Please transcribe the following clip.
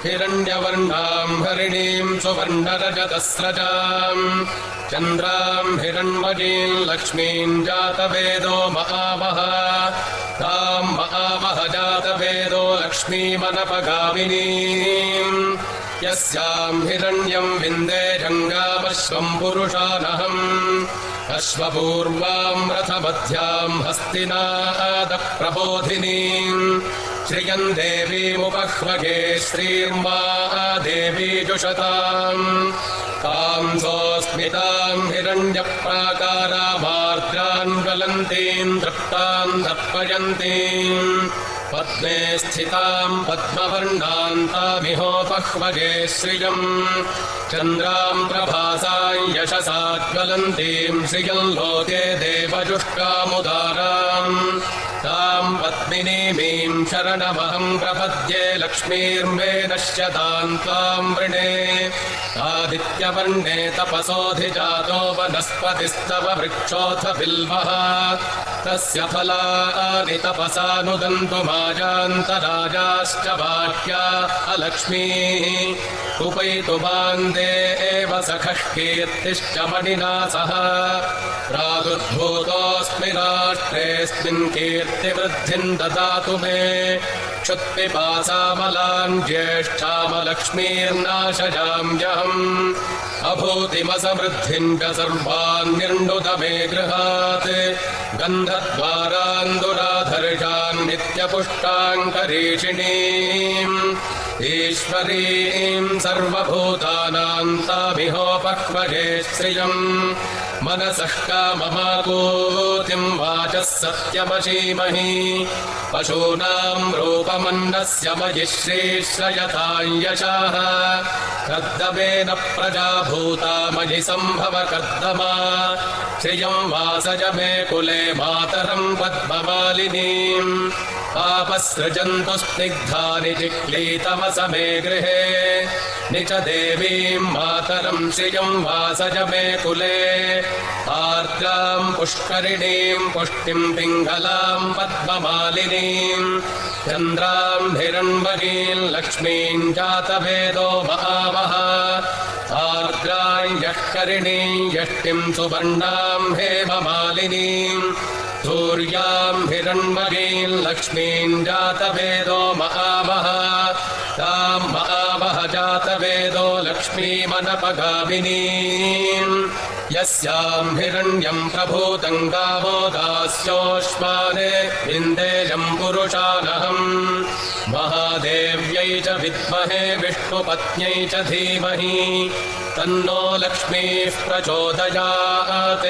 हिरण्यवर्णाम् हरिणीम् सुवर्णरजतस्रजाम् चन्द्राम् हिरण्मयीम् लक्ष्मीम् जातवेदो महावः ताम् महावः जातवेदो लक्ष्मीमनपगामिनीम् यस्याम् हिरण्यम् विन्दे जङ्गामश्वम् पुरुषानहम् अश्वपूर्वाम् रथमध्याम् हस्तिनादप्रबोधिनीम् श्रियम् देवीमुपह्वगे श्रीर्मा देवी जुषताम् ताम् सोऽस्मिताम् हिरण्यप्राकारामार्द्रान् ज्वलन्तीम् तृप्ताम् तर्पयन्तीम् पद्मे स्थिताम् पद्मवर्णान्तामिहोपह्वगे श्रियम् चन्द्राम् प्रभासाम् यशसा ज्वलन्तीम् श्रियम् लोके देवजुष्टामुदाराम् ताम् पद्मिनीमीम् शरणमहम् प्रपद्ये लक्ष्मीर्मे नश्यताम् ताम् वृणे आदित्यवर्णे तपसोऽधिजातो वनस्पतिस्तव वृक्षोऽथ बिल्वः तस्य फलानि तपसानुदन्तु माजान्तराजाश्च बाह्या अलक्ष्मीः उपैतु मान्दे एव सखः कीर्तिश्च मणिना सह प्रादुर्भूतोऽस्मि राष्ट्रेऽस्मिन् कीर्तिवृद्धिम् ददातु मे क्षुत्पिपासामलाम् ज्येष्ठामलक्ष्मीर्नाशयाम्यहम् अभूतिमसमृद्धिम् च सर्वान् निर्णुत मे गृहात् गन्धद्वारान्दुराधर्षान् नित्यपुष्टाङ्करीषिणीम् ईश्वरीम् सर्वभूतानाम् तामिहोपह्वगे श्रियम् मनसः काममाकूतिम् वाचः सत्यमशीमहि पशूनाम् रूपमन्नस्य मयि श्रीश्रयताम् यशाः कर्दमेन प्रजा भूता मयि सम्भव कर्दमा श्रियम् वासज मे कुले मातरम् पद्ममालिनीम् आपसृजन्तु स्निग्धानि चिक्लीतमस मे गृहे निच देवीम् मातरम् श्रियम् वासज मे कुले आर्द्राम् पुष्करिणीम् पुष्टिम् पिङ्गलाम् पद्ममालिनीम् चन्द्राम् हिरण्मयीम् लक्ष्मीम् जातवेदो महावः आर्द्राम् यष्करिणीम् यष्टिम् सुवर्णाम् हेममालिनीम् सूर्याम् हिरण्मयीम् लक्ष्मीम् जातवेदो महावः ताम् महावः जातवेदो लक्ष्मीमनपगामिनीम् यस्याम् हिरण्यम् प्रभूतम् गावो दास्योऽश्वाने विन्देयम् पुरुषानहम् महादेव्यै च विद्महे विष्णुपत्न्यै च धीमहि तन्नो लक्ष्मीः प्रचोदयात्।